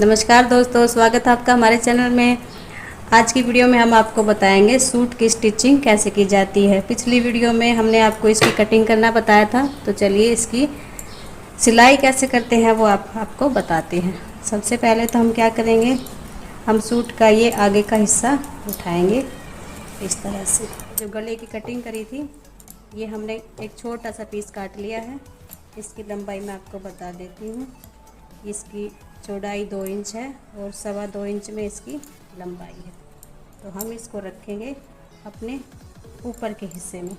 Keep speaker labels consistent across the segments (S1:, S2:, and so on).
S1: नमस्कार दोस्तों, स्वागत है आपका हमारे चैनल में। आज की वीडियो में हम आपको बताएंगे सूट की स्टिचिंग कैसे की जाती है। पिछली वीडियो में हमने आपको इसकी कटिंग करना बताया था, तो चलिए इसकी सिलाई कैसे करते हैं वो आपको बताते हैं। सबसे पहले तो हम क्या करेंगे, हम सूट का ये आगे का हिस्सा उठाएंगे इस तरह से। जो गले की कटिंग करी थी, ये हमने एक छोटा सा पीस काट लिया है। इसकी लंबाई मैं आपको बता देती हूँ। इसकी चौड़ाई 2 इंच है और 2.25 इंच में इसकी लंबाई है। तो हम इसको रखेंगे अपने ऊपर के हिस्से में,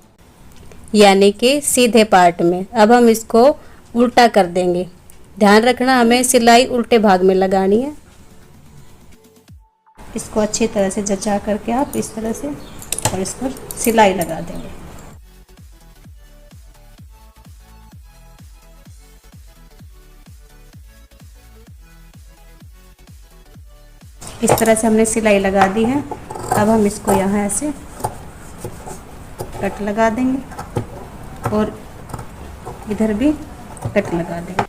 S1: यानी कि सीधे पार्ट में। अब हम इसको उल्टा कर देंगे। ध्यान रखना, हमें सिलाई उल्टे भाग में लगानी है। इसको अच्छी तरह से जचा करके आप इस तरह से और इस पर सिलाई लगा देंगे। इस तरह से हमने सिलाई लगा दी है। अब हम इसको यहाँ ऐसे कट लगा देंगे और इधर भी कट लगा देंगे।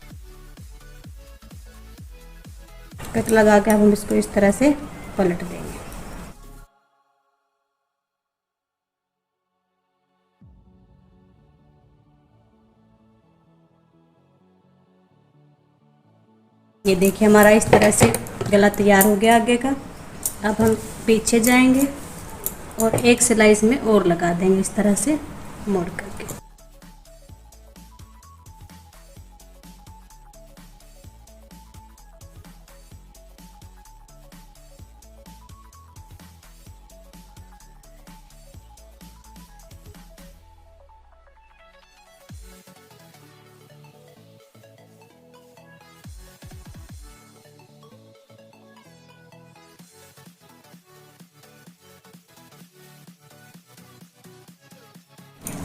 S1: कट लगा के अब हम इसको इस तरह से पलट देंगे। ये देखिए, हमारा इस तरह से गला तैयार हो गया आगे का। अब हम पीछे जाएंगे और एक सिलाई इसमें और लगा देंगे इस तरह से मोड़ करके।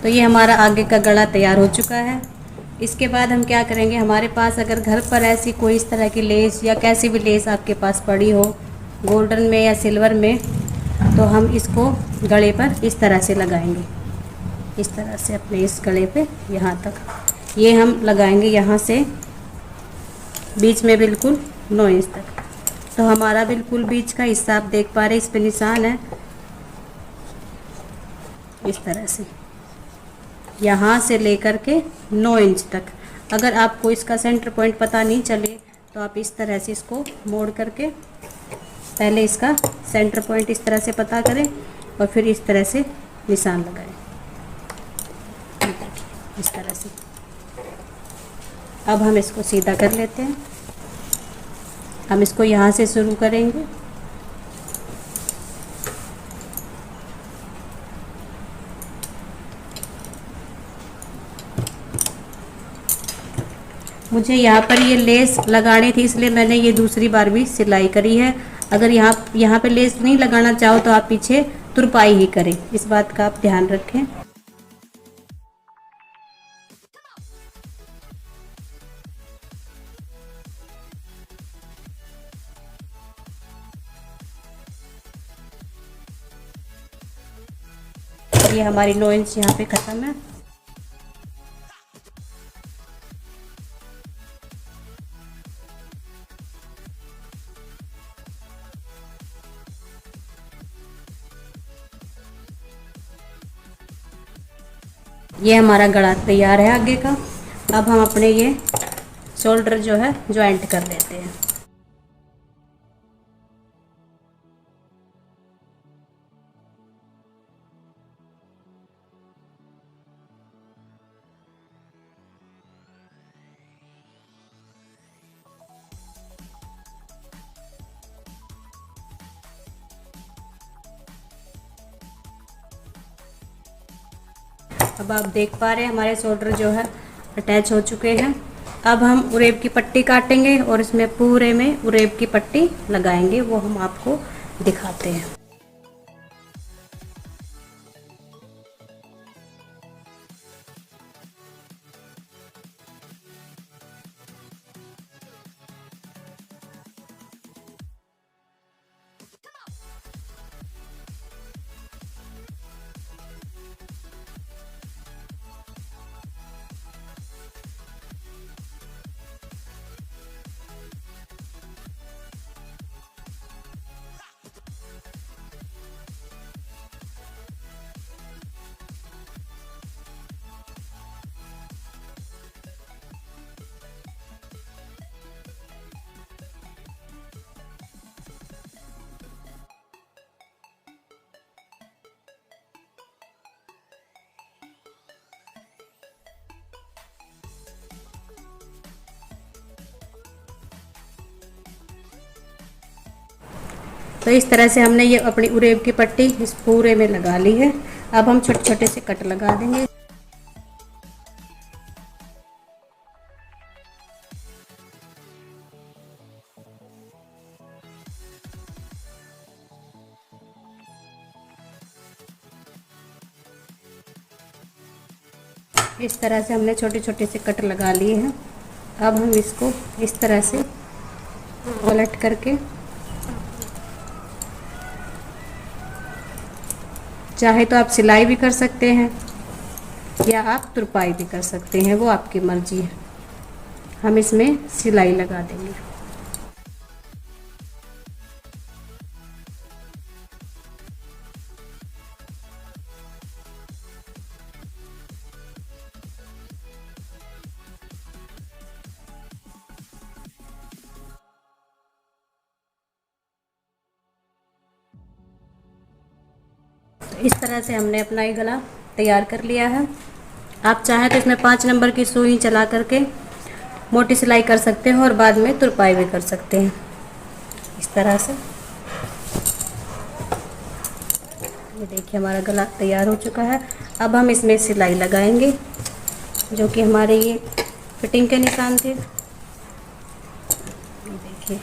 S1: तो ये हमारा आगे का गला तैयार हो चुका है। इसके बाद हम क्या करेंगे, हमारे पास अगर घर पर ऐसी कोई इस तरह की लेस या कैसी भी लेस आपके पास पड़ी हो, गोल्डन में या सिल्वर में, तो हम इसको गले पर इस तरह से लगाएंगे। इस तरह से अपने इस गले पे यहाँ तक ये हम लगाएंगे, यहाँ से बीच में बिल्कुल 9 इंच तक। तो हमारा बिल्कुल बीच का हिस्सा आप देख पा रहे, इस पे निशान है। इस तरह से यहाँ से लेकर के 9 इंच तक। अगर आपको इसका सेंटर पॉइंट पता नहीं चले तो आप इस तरह से इसको मोड़ करके पहले इसका सेंटर पॉइंट इस तरह से पता करें और फिर इस तरह से निशान लगाएं। इस तरह से अब हम इसको सीधा कर लेते हैं। हम इसको यहाँ से शुरू करेंगे। मुझे यहाँ पर ये लेस लगानी थी, इसलिए मैंने ये दूसरी बार भी सिलाई करी है। अगर यहाँ पे लेस नहीं लगाना चाहो तो आप पीछे तुरपाई ही करें, इस बात का आप ध्यान रखें। ये हमारी 9 इंच यहाँ पे ख़त्म है। ये हमारा गला तैयार है आगे का। अब हम अपने ये शोल्डर जो है ज्वाइंट कर लेते हैं। अब आप देख पा रहे हैं हमारे शोल्डर जो है अटैच हो चुके हैं। अब हम उरेब की पट्टी काटेंगे और इसमें पूरे में उरेब की पट्टी लगाएंगे, वो हम आपको दिखाते हैं। तो इस तरह से हमने ये अपनी उरेब की पट्टी इस पूरे में लगा ली है। अब हम छोटे छोटे से कट लगा देंगे। इस तरह से हमने छोटे छोटे से कट लगा लिए हैं। अब हम इसको इस तरह से उलट करके, चाहे तो आप सिलाई भी कर सकते हैं या आप तुरपाई भी कर सकते हैं, वो आपकी मर्जी है। हम इसमें सिलाई लगा देंगे। इस तरह से हमने अपना ये गला तैयार कर लिया है। आप चाहें तो इसमें 5 नंबर की सुई चला करके मोटी सिलाई कर सकते हैं और बाद में तुरपाई भी कर सकते हैं इस तरह से। ये देखिए हमारा गला तैयार हो चुका है। अब हम इसमें सिलाई लगाएंगे, जो कि हमारे ये फिटिंग के निशान थे। देखिए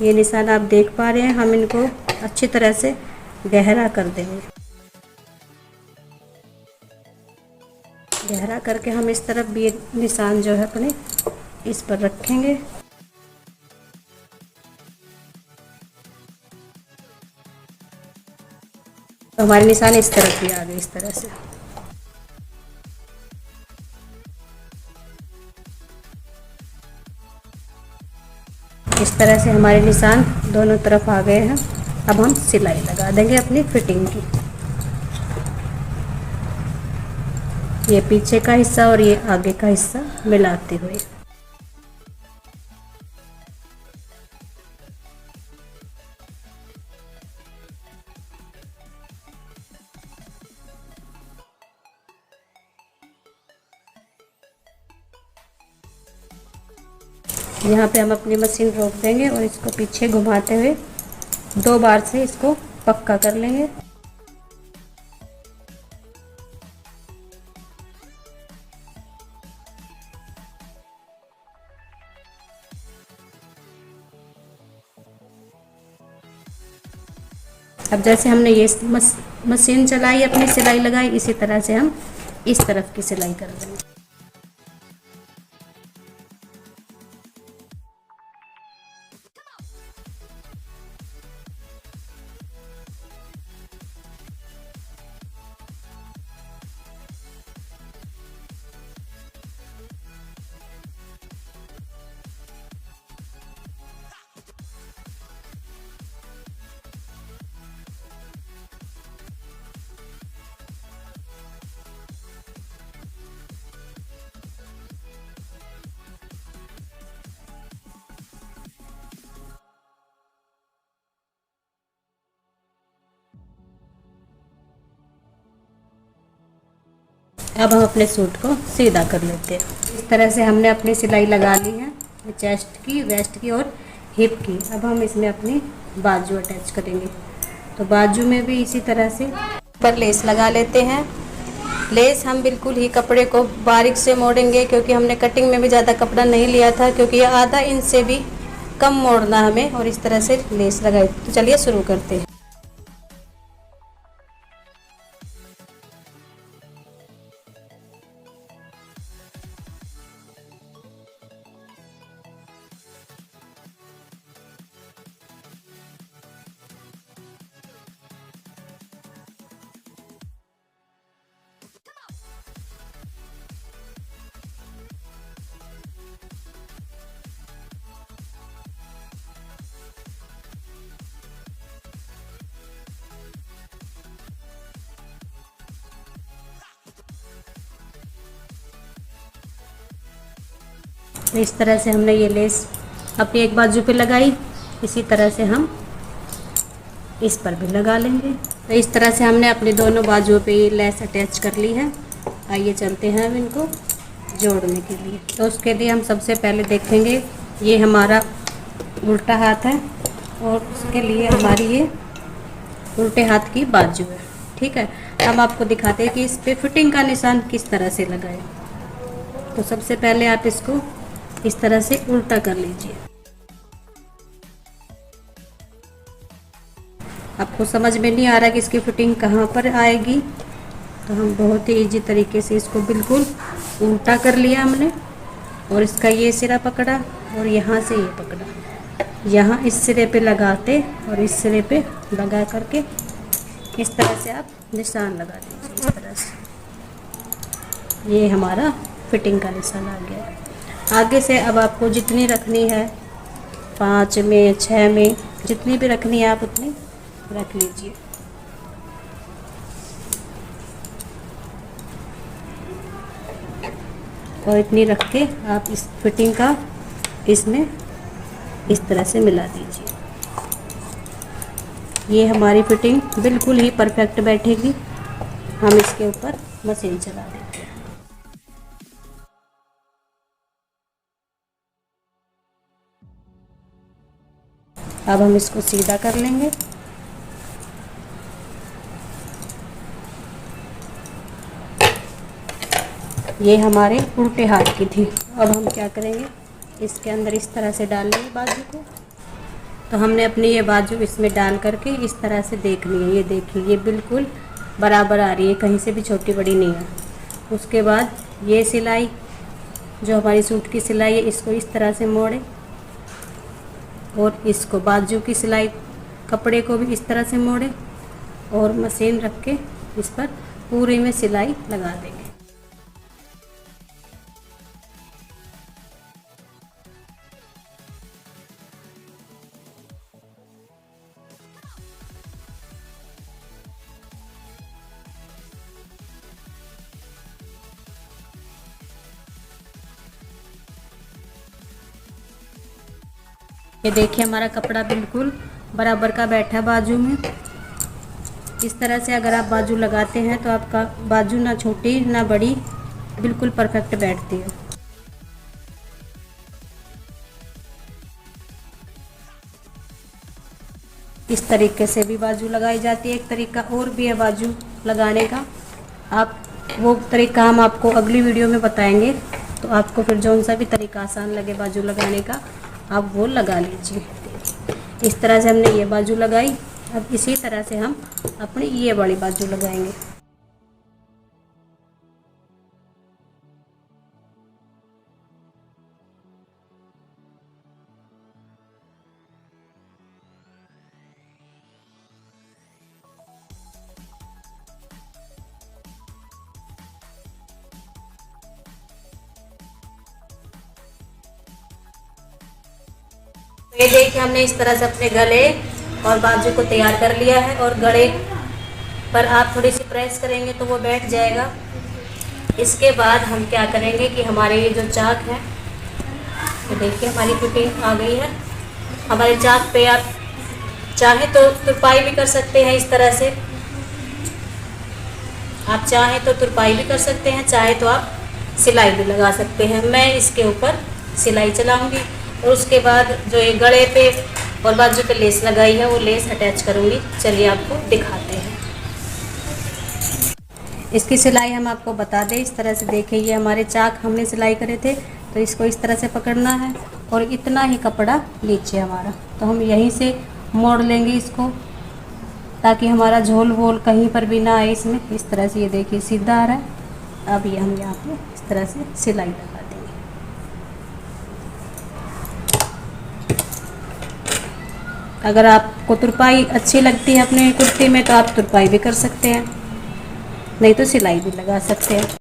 S1: ये निशान आप देख पा रहे हैं। हम इनको अच्छी तरह से गहरा कर देंगे। गहरा करके हम इस तरफ भी निशान जो है अपने इस पर रखेंगे। तो हमारे निशान इस तरफ भी आ गए इस तरह से। इस तरह से हमारे निशान दोनों तरफ आ गए हैं। अब हम सिलाई लगा देंगे अपनी फिटिंग की। ये पीछे का हिस्सा और ये आगे का हिस्सा मिलाते हुए। यहाँ पे हम अपनी मशीन रोक देंगे और इसको पीछे घुमाते हुए 2 बार से इसको पक्का कर लेंगे। अब जैसे हमने ये मशीन चलाई, अपनी सिलाई लगाई, इसी तरह से हम इस तरफ की सिलाई कर देंगे। अब हम अपने सूट को सीधा कर लेते हैं। इस तरह से हमने अपनी सिलाई लगा ली है, चेस्ट की, वेस्ट की और हिप की। अब हम इसमें अपनी बाजू अटैच करेंगे। तो बाजू में भी इसी तरह से पर लेस लगा लेते हैं। लेस हम बिल्कुल ही कपड़े को बारीक से मोड़ेंगे, क्योंकि हमने कटिंग में भी ज़्यादा कपड़ा नहीं लिया था, क्योंकि ये आधा इंच से भी कम मोड़ना हमें। और इस तरह से लेस लगाई। तो चलिए शुरू करते हैं। इस तरह से हमने ये लेस अपनी एक बाजू पे लगाई, इसी तरह से हम इस पर भी लगा लेंगे। तो इस तरह से हमने अपनी दोनों बाजुओं पे ये लेस अटैच कर ली है। आइए चलते हैं अब इनको जोड़ने के लिए। तो उसके लिए हम सबसे पहले देखेंगे, ये हमारा उल्टा हाथ है और उसके लिए हमारी ये उल्टे हाथ की बाजू है। ठीक है, हम आपको दिखाते हैं कि इस पे फिटिंग का निशान किस तरह से लगाए। तो सबसे पहले आप इसको इस तरह से उल्टा कर लीजिए। आपको समझ में नहीं आ रहा कि इसकी फिटिंग कहाँ पर आएगी, तो हम बहुत ही इजी तरीके से इसको बिल्कुल उल्टा कर लिया हमने, और इसका ये सिरा पकड़ा और यहाँ से ये पकड़ा, यहाँ इस सिरे पे लगाते और इस सिरे पे लगा करके इस तरह से आप निशान लगा दीजिए। इस तरह से ये हमारा फिटिंग का निशान आ गया है। आगे से अब आपको जितनी रखनी है, 5 में 6 में जितनी भी रखनी है आप उतनी रख लीजिए। और इतनी रख के आप इस फिटिंग का इसमें इस तरह से मिला दीजिए। ये हमारी फिटिंग बिल्कुल ही परफेक्ट बैठेगी। हम इसके ऊपर मशीन चला देते हैं। अब हम इसको सीधा कर लेंगे। ये हमारे उल्टे हाथ की थी। अब हम क्या करेंगे, इसके अंदर इस तरह से डाल लेंगे बाजू को। तो हमने अपनी ये बाजू इसमें डाल करके इस तरह से देखनी है। ये देखिए, ये बिल्कुल बराबर आ रही है, कहीं से भी छोटी बड़ी नहीं है। उसके बाद ये सिलाई जो हमारी सूट की सिलाई है, इसको इस तरह से मोड़े और इसको बाजू की सिलाई कपड़े को भी इस तरह से मोड़े और मशीन रख के इस पर पूरे में सिलाई लगा देंगे। ये देखिए, हमारा कपड़ा बिल्कुल बराबर का बैठा बाजू में। इस तरह से अगर आप बाजू लगाते हैं तो आपका बाजू ना छोटी ना बड़ी, बिल्कुल परफेक्ट बैठती है। इस तरीके से भी बाजू लगाई जाती है। एक तरीका और भी है बाजू लगाने का, आप वो तरीका हम आपको अगली वीडियो में बताएंगे। तो आपको फिर जौन सा भी तरीका आसान लगे बाजू लगाने का, आप वो लगा लीजिए। इस तरह से हमने ये बाजू लगाई। अब इसी तरह से हम अपनी ये वाली बाजू लगाएंगे। तो ये देखिए, हमने इस तरह से अपने गले और बाजू को तैयार कर लिया है। और गले पर आप थोड़ी सी प्रेस करेंगे तो वो बैठ जाएगा। इसके बाद हम क्या करेंगे कि हमारे ये जो चाक है, ये देखिए हमारी फिटिंग आ गई है। हमारे चाक पे आप चाहे तो तुरपाई भी कर सकते हैं। इस तरह से आप चाहें तो तुरपाई भी कर सकते हैं, चाहे तो आप सिलाई भी लगा सकते हैं। मैं इसके ऊपर सिलाई चलाऊंगी और उसके बाद जो ये गले पे और बाजू पे लेस लगाई है वो लेस अटैच करूंगी। चलिए आपको दिखाते हैं। इसकी सिलाई हम आपको बता दें, इस तरह से देखिए, ये हमारे चाक हमने सिलाई करे थे, तो इसको इस तरह से पकड़ना है और इतना ही कपड़ा नीचे हमारा, तो हम यहीं से मोड़ लेंगे इसको, ताकि हमारा झोल वोल कहीं पर भी ना आए इसमें। इस तरह से ये देखिए सीधा आ रहा है। अब ये हम यहाँ पे इस तरह से सिलाई लगा देंगे। अगर आपको तुरपाई अच्छी लगती है अपने कुर्ती में तो आप तुरपाई भी कर सकते हैं, नहीं तो सिलाई भी लगा सकते हैं।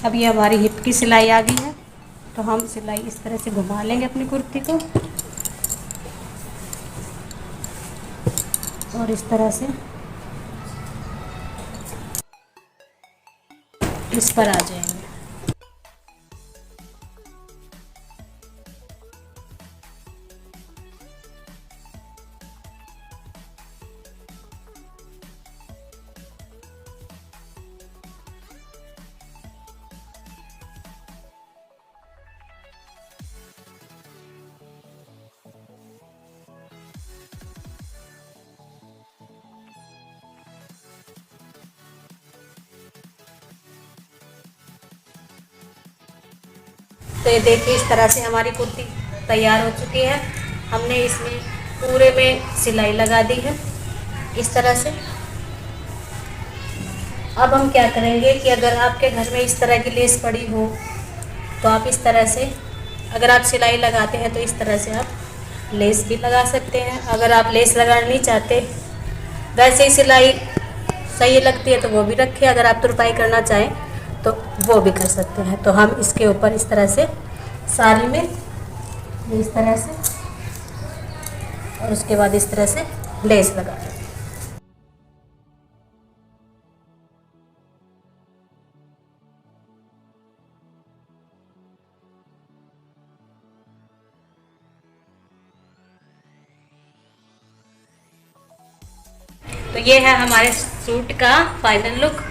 S1: अब ये हमारी हिप की सिलाई आ गई है, तो हम सिलाई इस तरह से घुमा लेंगे अपनी कुर्ती को और इस तरह से इस पर आ जाएंगे। तो ये देखिए, इस तरह से हमारी कुर्ती तैयार हो चुकी है। हमने इसमें पूरे में सिलाई लगा दी है इस तरह से। अब हम क्या करेंगे कि अगर आपके घर में इस तरह की लेस पड़ी हो तो आप इस तरह से, अगर आप सिलाई लगाते हैं तो इस तरह से आप लेस भी लगा सकते हैं। अगर आप लेस लगाना नहीं चाहते, वैसे ही सिलाई सही लगती है तो वो भी रखिए। अगर आप तुरपाई करना चाहें तो वो भी कर सकते हैं। तो हम इसके ऊपर इस तरह से साड़ी में इस तरह से, और उसके बाद इस तरह से लेस लगा दें। तो ये है हमारे सूट का फाइनल लुक।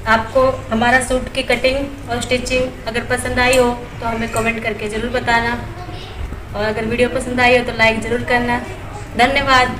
S1: आपको हमारा सूट की कटिंग और स्टिचिंग अगर पसंद आई हो तो हमें कमेंट करके ज़रूर बताना, और अगर वीडियो पसंद आई हो तो लाइक ज़रूर करना। धन्यवाद।